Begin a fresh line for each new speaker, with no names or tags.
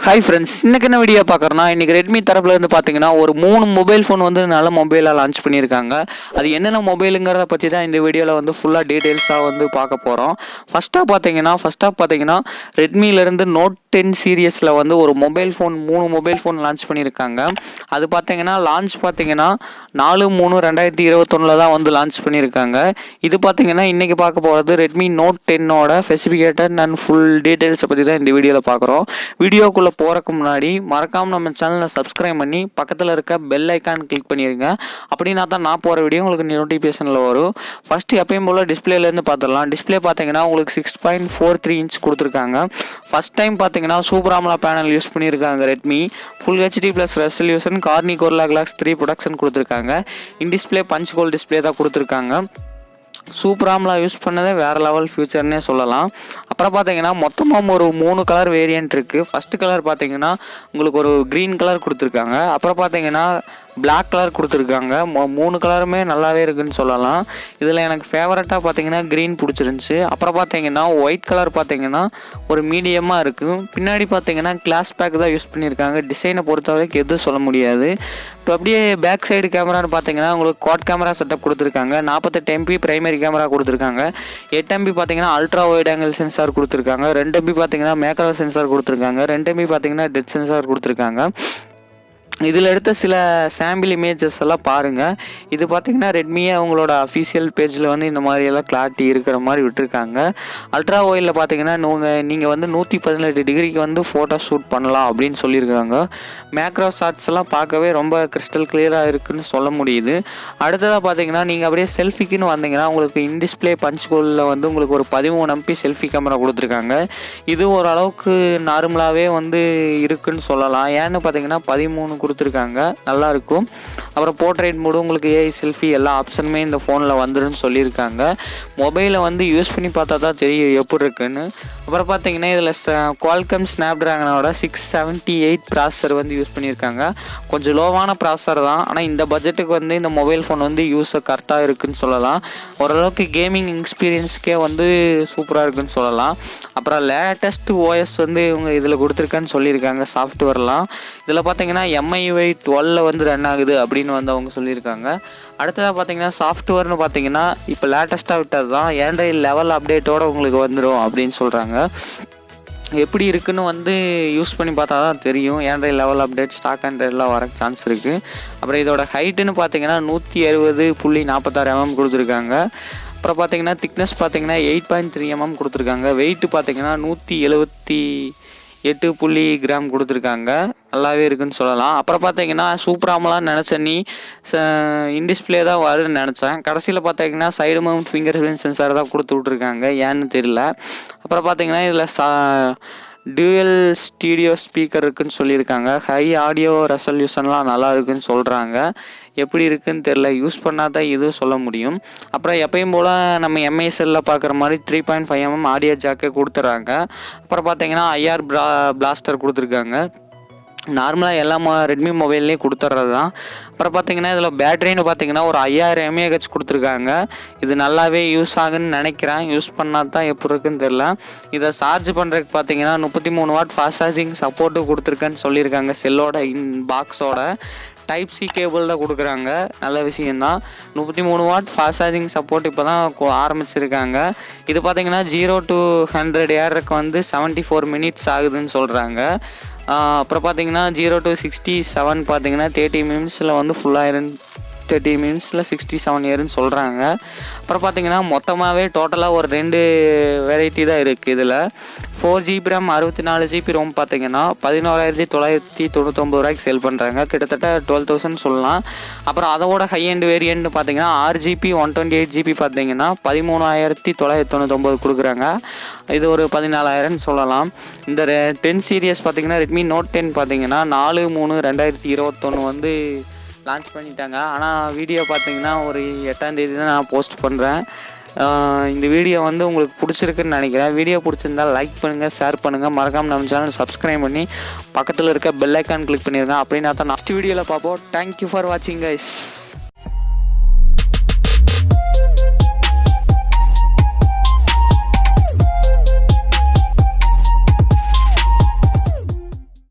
Hi friends, இன்றைக்கி என்ன video பார்க்குறோன்னா, இன்றைக்கி ரெட்மி தரப்புலேருந்து பார்த்தீங்கன்னா ஒரு 3 மொபைல் ஃபோன் வந்து நல்ல மொபைலாக லான்ச் பண்ணியிருக்காங்க. அது என்னென்ன மொபைலுங்கிறத பற்றி தான் இந்த வீடியோவில் வந்து ஃபுல்லாக டீட்டெயில்ஸாக வந்து பார்க்க போகிறோம். ஃபஸ்ட்டாக பார்த்தீங்கன்னா ரெட்மியிலேருந்து நோட் 10 சீரியஸில் வந்து ஒரு mobile phone 3 mobile phone launch பண்ணியிருக்காங்க. அது பார்த்தீங்கன்னா 4/3/2021 தான் வந்து லான்ச் பண்ணியிருக்காங்க. இது பார்த்தீங்கன்னா இன்றைக்கி பார்க்க போகிறது ரெட்மி நோட் 10ஓட ஸ்பெசிஃபிகேட்டட் அண்ட் ஃபுல் டீட்டெயில்ஸை பற்றி தான் இந்த வீடியோவில் பார்க்குறோம். வீடியோக்குள்ளே போகிறக்கு முன்னாடி மறக்காமல் நம்ம சேனலை சப்ஸ்கிரைப் பண்ணி பக்கத்தில் இருக்க பெல் ஐக்கான் கிளிக் பண்ணிடுங்க. அப்படின்னா தான் நான் போகிற வீடியோ உங்களுக்கு நோட்டிஃபிகேஷனில் வரும். ஃபஸ்ட்டு எப்பயும் போல் டிஸ்பிளேலேருந்து பார்த்துடலாம். டிஸ்பிளே பார்த்தீங்கன்னா உங்களுக்கு 6.43 இன்ச் கொடுத்துருக்காங்க. ஃபஸ்ட் டைம் பார்த்தீங்கன்னா சூப்பர் AMOLED பேனல் யூஸ் பண்ணியிருக்காங்க Redmi. Full HD plus resolution Corning Gorilla Glass 3 protection கொடுத்துருக்காங்க. In display punch hole display தான் கொடுத்துருக்காங்க. சூப்பர் AMOLED யூஸ் பண்ணதே வேறு லெவல் ஃபியூச்சர்னே சொல்லலாம். அப்புறம் பார்த்தீங்கன்னா மொத்தமாக ஒரு 3 கலர் வேரியன்ட் இருக்குது. ஃபஸ்ட்டு கலர் பார்த்தீங்கன்னா உங்களுக்கு ஒரு க்ரீன் கலர் கொடுத்துருக்காங்க. அப்புறம் பார்த்தீங்கன்னா பிளாக் கலர் கொடுத்துருக்காங்க. 3 கலருமே நல்லாவே இருக்குதுன்னு சொல்லலாம். இதில் எனக்கு ஃபேவரட்டாக பார்த்தீங்கன்னா க்ரீன் பிடிச்சிருந்துச்சி. அப்புறம் பார்த்தீங்கன்னா ஒயிட் கலர் பார்த்தீங்கன்னா ஒரு மீடியமாக இருக்குது. பின்னாடி பார்த்தீங்கன்னா கிளாஸ் பேக் தான் யூஸ் பண்ணியிருக்காங்க. டிசைனை பொறுத்த வரைக்கும் எதுவும் சொல்ல முடியாது. இப்போ அப்படியே பேக் சைடு கேமரான்னு பார்த்தீங்கன்னா உங்களுக்கு குவாட் கேமரா செட்டப் கொடுத்துருக்காங்க. 48 MP பிரைமரி கேமரா கொடுத்துருக்காங்க. 8 MP பார்த்தீங்கன்னா அல்ட்ரா வைட் ஆங்கிள் சென்சார் கொடுத்துருக்காங்க. 2 MP பார்த்தீங்கன்னா மேக்ரோ சென்சார் கொடுத்துருக்காங்க. 2 MP பார்த்தீங்கன்னா டெத் சென்சார் கொடுத்துருக்காங்க. இதில் எடுத்த சில சாம்பிள் இமேஜஸ் எல்லாம் பாருங்கள். இது பார்த்திங்கன்னா ரெட்மியே அவங்களோட அஃபீஷியல் பேஜில் வந்து இந்த மாதிரியெல்லாம் கிளாரிட்டி இருக்கிற மாதிரி விட்டுருக்காங்க. அல்ட்ரா ஒயிலில் பார்த்தீங்கன்னா நீங்கள் வந்து 118 டிகிரிக்கு வந்து ஃபோட்டோ ஷூட் பண்ணலாம் அப்படின்னு சொல்லியிருக்காங்க. மேக்ரோ ஷாட்ஸ் எல்லாம் பார்க்கவே ரொம்ப கிறிஸ்டல் கிளியராக இருக்குதுன்னு சொல்ல முடியுது. அடுத்ததாக பார்த்தீங்கன்னா நீங்கள் அப்படியே செல்ஃபிக்குன்னு வந்தீங்கன்னா உங்களுக்கு இன் டிஸ்பிளே பஞ்ச் ஹோலில் வந்து உங்களுக்கு ஒரு 13 MP செல்ஃபி கேமரா கொடுத்துருக்காங்க. இது ஓரளவுக்கு நார்மலாகவே வந்து இருக்குன்னு சொல்லலாம். ஏன்னு பார்த்தீங்கன்னா 13 கொடுத்துருக்காங்க, நல்லாயிருக்கும். அப்புறம் போர்ட்ரேட் மோடு உங்களுக்கு ஏஐ செல்ஃபி எல்லா ஆப்ஷனுமே இந்த ஃபோனில் வந்துருன்னு சொல்லியிருக்காங்க. மொபைலை வந்து யூஸ் பண்ணி பார்த்தா தான் தெரியும் எப்படி இருக்குன்னு. அப்புறம் பார்த்தீங்கன்னா இதில் குவால்கம் ஸ்னாப்ட்ராகனோட 678 ப்ராசஸர் வந்து யூஸ் பண்ணியிருக்காங்க. கொஞ்சம் லோவான ப்ராசஸர் தான், ஆனால் இந்த பட்ஜெட்டுக்கு வந்து இந்த மொபைல் ஃபோன் வந்து யூஸை கரெக்டாக இருக்குதுன்னு சொல்லலாம். ஓரளவுக்கு கேமிங் எக்ஸ்பீரியன்ஸ்க்கே வந்து சூப்பராக இருக்குதுன்னு சொல்லலாம். அப்புறம் லேட்டஸ்ட் OS வந்து இவங்க இதில் கொடுத்துருக்கான்னு சொல்லியிருக்காங்க. சாஃப்ட்வேர்லாம் இதில் பார்த்தீங்கன்னா MIUI 12 வந்து ரன் ஆகுது அப்படின்னு வந்து அவங்க சொல்லியிருக்காங்க. அடுத்ததாக பார்த்தீங்கன்னா சாஃப்ட்வேர்னு பார்த்தீங்கன்னா இப்போ லேட்டஸ்ட்டாக விட்டது தான். ஆண்ட்ராய்டு லெவல் அப்டேட்டோடு உங்களுக்கு வந்துடும் அப்படின்னு சொல்கிறாங்க. எப்படி இருக்குன்னு வந்து யூஸ் பண்ணி பார்த்தா தான் தெரியும். ஆண்ட்ராய்டு லெவல் அப்டேட் ஸ்டாக் ஆண்ட்ராய்டெலாம் வர சான்ஸ் இருக்குது. அப்புறம் இதோட ஹைட்டுன்னு பார்த்தீங்கன்னா 160.46 mm கொடுத்துருக்காங்க. அப்புறம் பார்த்தீங்கன்னா திக்னஸ் பார்த்தீங்கன்னா 8.3 mm கொடுத்துருக்காங்க. வெயிட்டு பார்த்தீங்கன்னா 178 கிராம் கொடுத்துருக்காங்க. நல்லாவே இருக்குதுன்னு சொல்லலாம். அப்புறம் பார்த்தீங்கன்னா சூப்பர் AMOLED நினச்சேன், நீ இன் டிஸ்பிளே தான் வருன்னு நினச்சேன். கடைசியில் பார்த்தீங்கன்னா side mount finger print sensor தான் கொடுத்து விட்ருக்காங்க, ஏன்னு தெரியல. அப்புறம் பார்த்தீங்கன்னா இதில் டியூயல் ஸ்டீரியோ ஸ்பீக்கர் இருக்குதுன்னு சொல்லியிருக்காங்க. ஹை ஆடியோ ரெசல்யூஷன்லாம் நல்லா இருக்குதுன்னு சொல்கிறாங்க. எப்படி இருக்குதுன்னு தெரில, யூஸ் பண்ணால் தான் இதுவும் சொல்ல முடியும். அப்புறம் எப்பயும் போல் நம்ம MISL பார்க்குற மாதிரி 3.5 mm ஆடியோ ஜாக்கே கொடுத்துட்றாங்க. அப்புறம் பார்த்தீங்கன்னா IR பிளாஸ்டர் கொடுத்துருக்காங்க. நார்மலாக எல்லா ரெட்மி மொபைல்லையும் கொடுத்துட்றது தான். அப்புறம் பார்த்தீங்கன்னா இதில் பேட்டரின்னு பார்த்தீங்கன்னா ஒரு 5000 mAh கொடுத்துருக்காங்க. இது நல்லாவே யூஸ் ஆகுன்னு நினைக்கிறேன். யூஸ் பண்ணால் தான் எப்படி இருக்குன்னு தெரில. இதை சார்ஜ் பண்ணுறதுக்கு பார்த்தீங்கன்னா 33 வாட் ஃபாஸ்ட் சார்ஜிங் சப்போர்ட்டு கொடுத்துருக்கேன்னு சொல்லியிருக்காங்க. செல்லோட பாக்ஸோட டைப் C கேபிள் தான் கொடுக்குறாங்க. நல்ல விஷயந்தான். 33 வாட் ஃபாஸ்ட் சார்ஜிங் சப்போர்ட் இப்போ தான் ஆரம்பிச்சிருக்காங்க. இது பார்த்தீங்கன்னா 0 to 100 ஏறக்கு வந்து 74 minutes ஆகுதுன்னு சொல்கிறாங்க. அப்புறம் பார்த்தீங்கன்னா 0 to 67 பார்த்தீங்கன்னா 30 minutesல வந்து ஃபுல்லாயிரும். 30 minutesல 67 ஏறுன்னு சொல்கிறாங்க. அப்புறம் பார்த்தீங்கன்னா மொத்தமாகவே டோட்டலாக ஒரு 2 வெரைட்டி தான் இருக்குது. இதில் 4GB RAM 64GB ROM பார்த்தீங்கன்னா 11,999 ரூபாய்க்கு சேல் பண்ணுறாங்க. கிட்டத்தட்ட 12,000 சொல்லலாம். அப்புறம் அதோட ஹை எண்ட் வேரியன்ட்னு பார்த்தீங்கன்னா 6GB 128GB பார்த்தீங்கன்னா 13,999 கொடுக்குறாங்க. இது ஒரு 14,000 சொல்லலாம். இந்த 10 சீரியஸ் பார்த்தீங்கன்னா ரெட்மி நோட் 10 பார்த்தீங்கன்னா 4/3/2021 வந்து லான்ச் பண்ணிட்டாங்க. ஆனால் வீடியோ பார்த்தீங்கன்னா ஒரு 8ஆம் தேதி தான் நான் போஸ்ட் பண்ணுறேன். இந்த வீடியோ வந்து உங்களுக்கு பிடிச்சிருக்குன்னு நினைக்கிறேன். வீடியோ பிடிச்சிருந்தால் லைக் பண்ணுங்கள், ஷேர் பண்ணுங்கள். மறக்காமல் நம்ம சேனல் சப்ஸ்கிரைப் பண்ணி பக்கத்தில் இருக்க பெல் ஐக்கான் கிளிக் பண்ணிடுங்க. அப்படின்னா தான் நெக்ஸ்ட் வீடியோவில் பார்ப்போம். தேங்க்யூ ஃபார் வாட்சிங் கைஸ்.